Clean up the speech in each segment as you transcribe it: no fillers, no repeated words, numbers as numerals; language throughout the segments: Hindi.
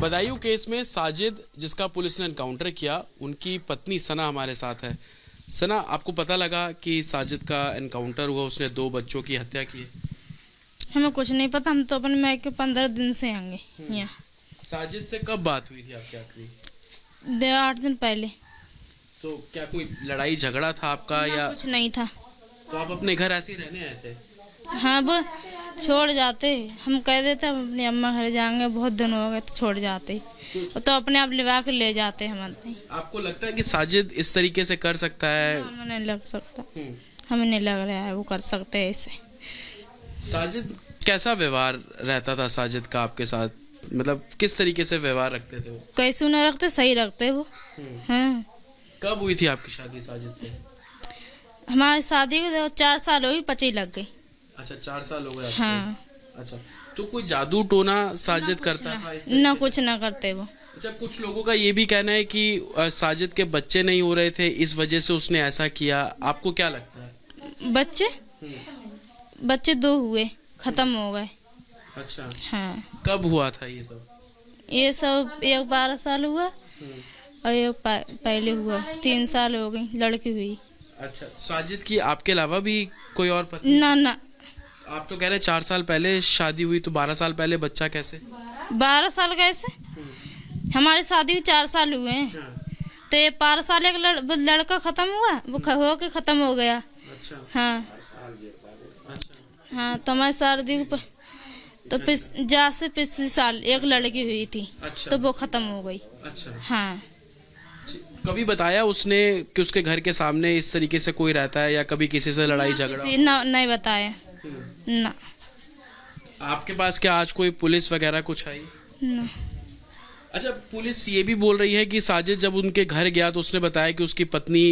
बदायूं केस में साजिद जिसका पुलिस ने एनकाउंटर किया, उनकी पत्नी सना हमारे साथ है। सना, आपको पता लगा कि साजिद का एनकाउंटर हुआ, उसने 2 बच्चों की हत्या की है? हमें कुछ नहीं पता, हम तो अपने मैके 15 दिन से आएंगे यहाँ। साजिद से कब बात हुई थी आपकी आखिरी? 8 दिन पहले। तो क्या कोई लड़ाई झगड़ा था आपका या कुछ नहीं था? तो आप अपने घर ऐसे ही रहने आए थे? हाँ, वो छोड़ जाते, हम कह देते हम अपनी अम्मा घर जाएंगे, बहुत दिन हो गए, तो छोड़ जाते तो अपने आप लिवा के ले जाते हमारे। आपको लगता है कि साजिद इस तरीके से कर सकता है? हमें नहीं लग सकता, हमें नहीं लग रहा है वो कर सकते हैं ऐसे। साजिद कैसा व्यवहार रहता था साजिद का आपके साथ? मतलब किस तरीके से व्यवहार रखते थे वो? कैसे ना रखते, सही रखते वो। हाँ। कब हुई थी आपकी शादी साजिद से? हमारी शादी को 4 साल हो गई, 25 लग गई। अच्छा, 4 साल हो गए। हाँ। अच्छा, तो कोई जादू टोना साजिद करता था? ना कुछ ना करते वो। अच्छा, कुछ लोगों का ये भी कहना है कि साजिद के बच्चे नहीं हो रहे थे, इस वजह से उसने ऐसा किया। आपको क्या लगता है? बच्चे 2 हुए, खत्म हो गए। अच्छा। हाँ। कब हुआ था ये सब? एक 12 साल हुआ और एक पहले हुआ 3 साल हो गई, लड़की हुई। अच्छा, साजिद की आपके अलावा भी कोई और पत्नी? ना। आप तो कह रहे 4 साल पहले शादी हुई, तो 12 साल पहले बच्चा कैसे? 12 साल कैसे? हमारी शादी 4 साल हुए हैं। तो ये 12 साल एक लड़का खत्म हुआ, वो हो के खत्म हो गया। अच्छा। हाँ। अच्छा। हाँ, तो हमारी शादी तो पिछले साल एक लड़की हुई थी। अच्छा। तो वो खत्म हो गई। अच्छा। हाँ। कभी बताया उसने कि उसके घर के सामने इस तरीके से कोई रहता है या कभी किसी से लड़ाई झगड़ा? नहीं बताया ना। आपके पास क्या आज कोई पुलिस वगैरह कुछ आई? ना। अच्छा, पुलिस ये भी बोल रही है कि साजिद जब उनके घर गया तो उसने बताया कि उसकी पत्नी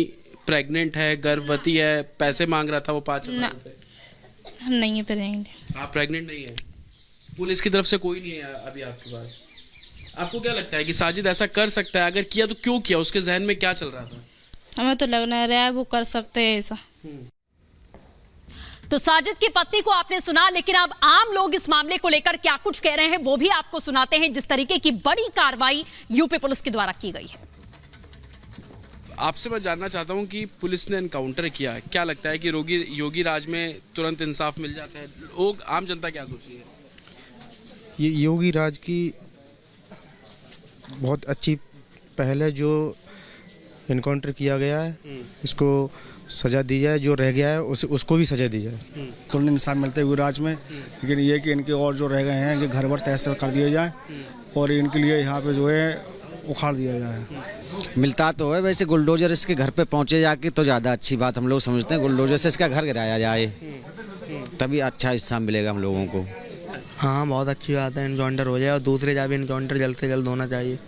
प्रेग्नेंट है, गर्भवती है, पैसे मांग रहा था वो 5,000 रुपए। हम नहीं प्रेग्नेंट। आप प्रेग्नेंट नहीं है? पुलिस की तरफ से कोई नहीं है अभी आपके पास? आपको क्या लगता है कि साजिद ऐसा कर सकता है? अगर किया तो क्यों किया? उसके जहन में क्या चल रहा था? हमें तो लग नहीं रहा है वो कर सकते हैं ऐसा। तो साजिद की पत्नी को आपने सुना, लेकिन अब आम लोग इस मामले को लेकर क्या कुछ कह रहे हैं वो भी आपको सुनाते हैं, जिस तरीके की बड़ी कार्रवाई यूपी पुलिस के द्वारा की गई है। आपसे मैं जानना चाहता हूं कि पुलिस ने एनकाउंटर किया, क्या लगता है कि योगी राज में तुरंत इंसाफ मिल जाता है? लोग, आम जनता क्या सोच रही है? ये योगी राज की बहुत अच्छी पहल है जो इनकाउंटर किया गया है, इसको सज़ा दी जाए, जो रह गया है उसको भी सज़ा दी जाए। तुरंत इंसाफ मिलता है योगी राज में, लेकिन ये कि इनके और जो रह गए हैं कि घर भर तहस कर दिए जाए और इनके लिए यहाँ पे जो है उखाड़ दिया जाए। मिलता तो है, वैसे बुलडोजर इसके घर पे पहुँचे जाके तो ज़्यादा अच्छी बात हम लोग समझते हैं। बुलडोजर से इसका घर गिराया जाए तभी अच्छा हिस्सा मिलेगा हम लोगों को। हाँ, बहुत अच्छी बात है, इनकाउंटर हो जाए और दूसरे जगह भी इनकाउंटर जल्द से जल्द होना चाहिए।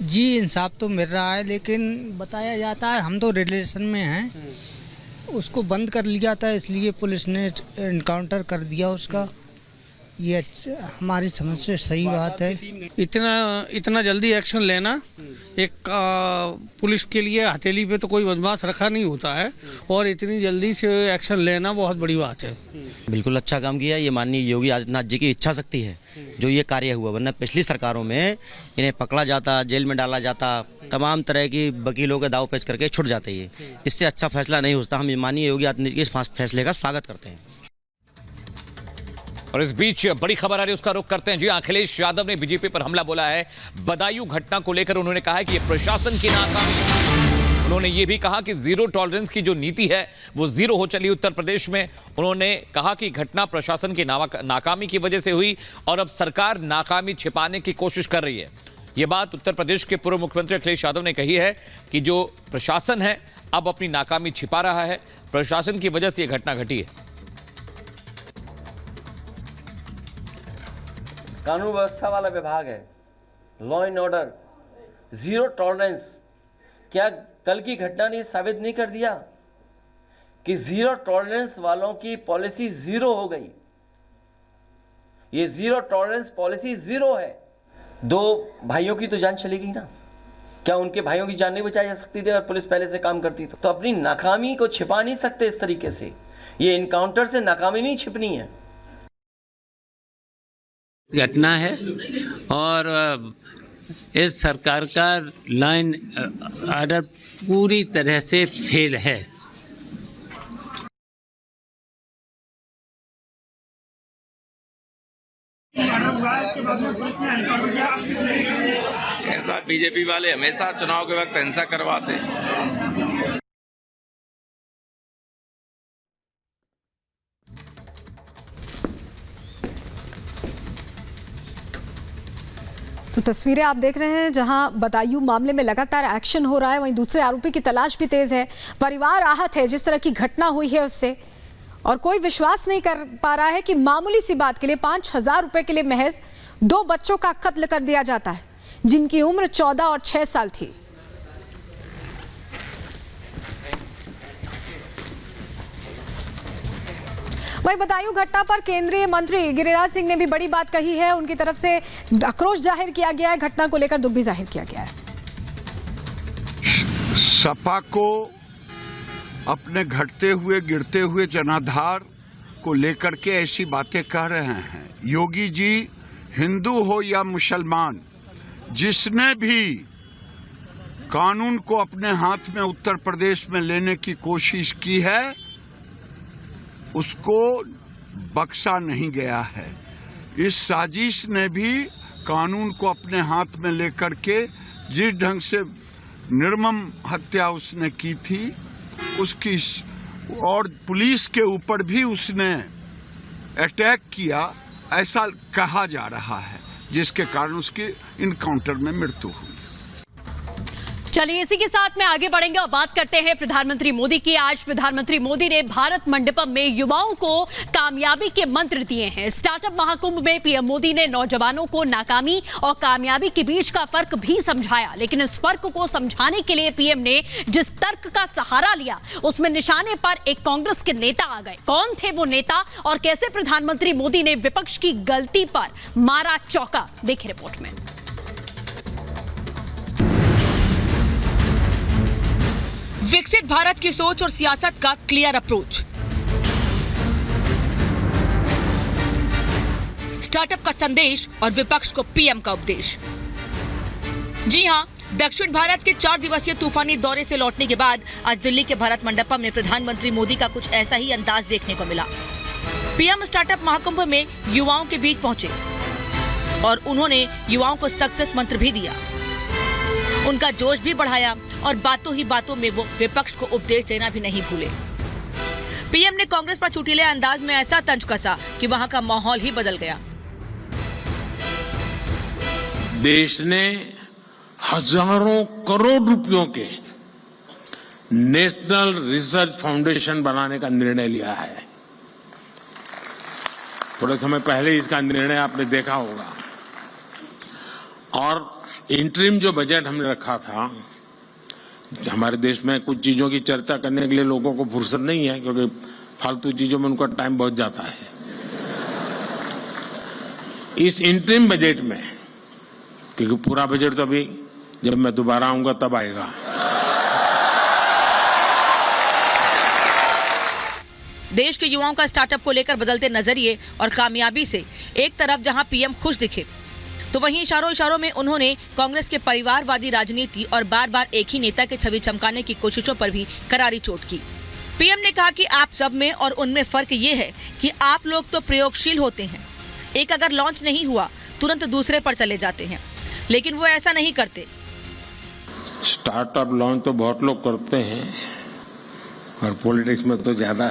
जी, इंसाफ तो मिल रहा है, लेकिन बताया जाता है हम तो रिलेशन में हैं, उसको बंद कर लिया था, इसलिए पुलिस ने इनकाउंटर कर दिया उसका। ये हमारी समझ से सही बात है। इतना जल्दी एक्शन लेना एक पुलिस के लिए हथेली पे तो कोई बदमाश रखा नहीं होता है, और इतनी जल्दी से एक्शन लेना बहुत बड़ी बात है। बिल्कुल अच्छा काम किया। ये माननीय योगी आदित्यनाथ जी की इच्छा शक्ति है जो ये कार्य हुआ, वरना पिछली सरकारों में इन्हें पकड़ा जाता, जेल में डाला जाता, तमाम तरह की वकीलों के दाव पेच करके छुट जाते। ये इससे अच्छा फैसला नहीं होता। हम माननीय योगी आदित्यनाथ जी के इस फैसले का स्वागत करते हैं। और इस बीच बड़ी खबर आ रही है, उसका रुख करते हैं। जी, अखिलेश यादव ने बीजेपी पर हमला बोला है। बदायूं घटना को लेकर उन्होंने कहा है कि ये प्रशासन की नाकामी है। उन्होंने ये भी कहा कि जीरो टॉलरेंस की जो नीति है वो जीरो हो चली उत्तर प्रदेश में। उन्होंने कहा कि घटना प्रशासन की नाकामी की वजह से हुई और अब सरकार नाकामी छिपाने की कोशिश कर रही है। ये बात उत्तर प्रदेश के पूर्व मुख्यमंत्री अखिलेश यादव ने कही है कि जो प्रशासन है अब अपनी नाकामी छिपा रहा है, प्रशासन की वजह से यह घटना घटी है। कानून व्यवस्था वाला विभाग है, law and order, zero tolerance. क्या कल की घटना ने साबित नहीं कर दिया कि जीरो टॉलरेंस वालों की पॉलिसी जीरो हो गई? ये जीरो टॉलरेंस पॉलिसी जीरो है। 2 भाइयों की तो जान चली गई ना। क्या उनके भाइयों की जान नहीं बचाई जा सकती थी और पुलिस पहले से काम करती? तो अपनी नाकामी को छिपा नहीं सकते इस तरीके से। ये इनकाउंटर से नाकामी नहीं छिपनी है। घटना है और इस सरकार का लाइन ऑर्डर पूरी तरह से फेल है। ऐसा बीजेपी वाले हमेशा चुनाव के वक्त हिंसा करवाते हैं। तो तस्वीरें आप देख रहे हैं जहां बदायूं मामले में लगातार एक्शन हो रहा है, वहीं दूसरे आरोपी की तलाश भी तेज है। परिवार आहत है जिस तरह की घटना हुई है उससे, और कोई विश्वास नहीं कर पा रहा है कि मामूली सी बात के लिए 5,000 रुपए के लिए महज 2 बच्चों का कत्ल कर दिया जाता है जिनकी उम्र 14 और 6 साल थी। वहीं बदायूं घटना पर केंद्रीय मंत्री गिरिराज सिंह ने भी बड़ी बात कही है। उनकी तरफ से आक्रोश जाहिर किया गया है, घटना को लेकर दुख भी जाहिर किया गया है। सपा को अपने घटते हुए गिरते हुए जनाधार को लेकर के ऐसी बातें कह रहे हैं। योगी जी हिंदू हो या मुसलमान, जिसने भी कानून को अपने हाथ में उत्तर प्रदेश में लेने की कोशिश की है उसको बख्शा नहीं गया है। इस साजिश ने भी कानून को अपने हाथ में लेकर के जिस ढंग से निर्मम हत्या उसने की थी उसकी, और पुलिस के ऊपर भी उसने अटैक किया ऐसा कहा जा रहा है, जिसके कारण उसकी इनकाउंटर में मृत्यु हुई। चलिए इसी के साथ में आगे बढ़ेंगे और बात करते हैं प्रधानमंत्री मोदी की। आज प्रधानमंत्री मोदी ने भारत मंडपम में युवाओं को कामयाबी के मंत्र दिए हैं। स्टार्टअप महाकुंभ में पीएम मोदी ने नौजवानों को नाकामी और कामयाबी के बीच का फर्क भी समझाया, लेकिन इस फर्क को समझाने के लिए पीएम ने जिस तर्क का सहारा लिया उसमें निशाने पर एक कांग्रेस के नेता आ गए। कौन थे वो नेता और कैसे प्रधानमंत्री मोदी ने विपक्ष की गलती पर मारा चौका, देखिए रिपोर्ट में। विकसित भारत की सोच और सियासत का क्लियर अप्रोच, स्टार्टअप का संदेश और विपक्ष को पीएम का उपदेश। जी हां, दक्षिण भारत के 4 दिवसीय तूफानी दौरे से लौटने के बाद आज दिल्ली के भारत मंडपम में प्रधानमंत्री मोदी का कुछ ऐसा ही अंदाज देखने को मिला। पीएम स्टार्टअप महाकुंभ में युवाओं के बीच पहुंचे और उन्होंने युवाओं को सक्सेस मंत्र भी दिया, उनका जोश भी बढ़ाया और बातों ही बातों में वो विपक्ष को उपदेश देना भी नहीं भूले। पीएम ने कांग्रेस पर चुटीले अंदाज में ऐसा तंज कसा कि वहां का माहौल ही बदल गया। देश ने हजारों करोड़ रुपयों के नेशनल रिसर्च फाउंडेशन बनाने का निर्णय लिया है। थोड़े समय पहले इसका निर्णय आपने देखा होगा। और इंटरिम जो बजट हमने रखा था, हमारे देश में कुछ चीजों की चर्चा करने के लिए लोगों को फुर्सत नहीं है क्योंकि फालतू चीजों में उनका टाइम बहुत जाता है। इस इंटरिम बजट में, क्योंकि पूरा बजट तो अभी जब मैं दोबारा आऊंगा तब आएगा, देश के युवाओं का स्टार्टअप को लेकर बदलते नजरिए और कामयाबी से एक तरफ जहां पीएम खुश दिखे तो वहीं इशारों इशारों में उन्होंने कांग्रेस के परिवारवादी राजनीति और बार बार एक ही नेता की छवि चमकाने की कोशिशों पर भी करारी चोट की। पीएम ने कहा कि आप सब में और उनमें फर्क ये है कि आप लोग तो प्रयोगशील होते हैं, एक अगर लॉन्च नहीं हुआ तुरंत दूसरे पर चले जाते हैं, लेकिन वो ऐसा नहीं करते। स्टार्टअप लॉन्च तो बहुत लोग करते हैं और पॉलिटिक्स में तो ज्यादा।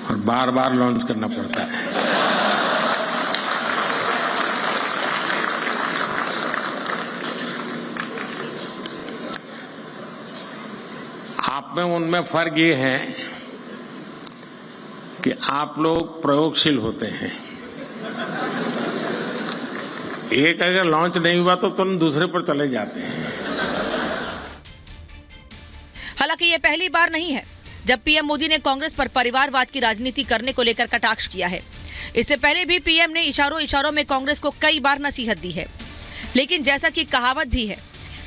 और बार बार लॉन्च करना पड़ता है। आप में उनमें फर्क ये है कि आप लोग प्रयोगशील होते हैं, एक अगर लॉन्च नहीं हुआ तो तुरंत दूसरे पर चले जाते हैं। हालांकि ये पहली बार नहीं है जब पीएम मोदी ने कांग्रेस पर परिवारवाद की राजनीति करने को लेकर कटाक्ष किया है। इससे पहले भी पीएम ने इशारों इशारों में कांग्रेस को कई बार नसीहत दी है, लेकिन जैसा कि कहावत भी है,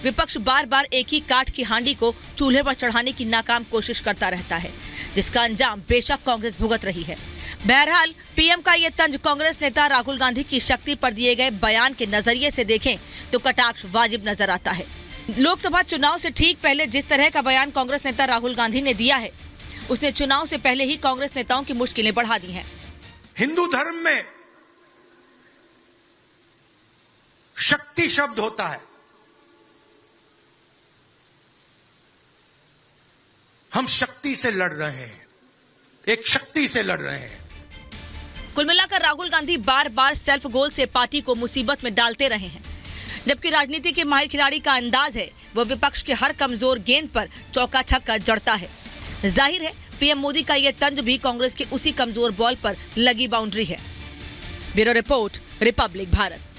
विपक्ष बार बार एक ही काठ की हांडी को चूल्हे पर चढ़ाने की नाकाम कोशिश करता रहता है, जिसका अंजाम बेशक कांग्रेस भुगत रही है। बहरहाल पीएम का ये तंज कांग्रेस नेता राहुल गांधी की शक्ति पर दिए गए बयान के नजरिए से देखें तो कटाक्ष वाजिब नजर आता है। लोकसभा चुनाव से ठीक पहले जिस तरह का बयान कांग्रेस नेता राहुल गांधी ने दिया है, उसने चुनाव से पहले ही कांग्रेस नेताओं की मुश्किलें बढ़ा दी हैं। हिंदू धर्म में शक्ति शब्द होता है। हम शक्ति से लड़ रहे हैं, एक शक्ति से लड़ रहे हैं। कुल मिलाकर राहुल गांधी बार बार सेल्फ गोल से पार्टी को मुसीबत में डालते रहे हैं, जबकि राजनीति के माहिर खिलाड़ी का अंदाज है वो विपक्ष के हर कमजोर गेंद पर चौका छक्का जड़ता है। जाहिर है पीएम मोदी का यह तंज भी कांग्रेस के उसी कमजोर बॉल पर लगी बाउंड्री है। Bureau report, Republic Bharat.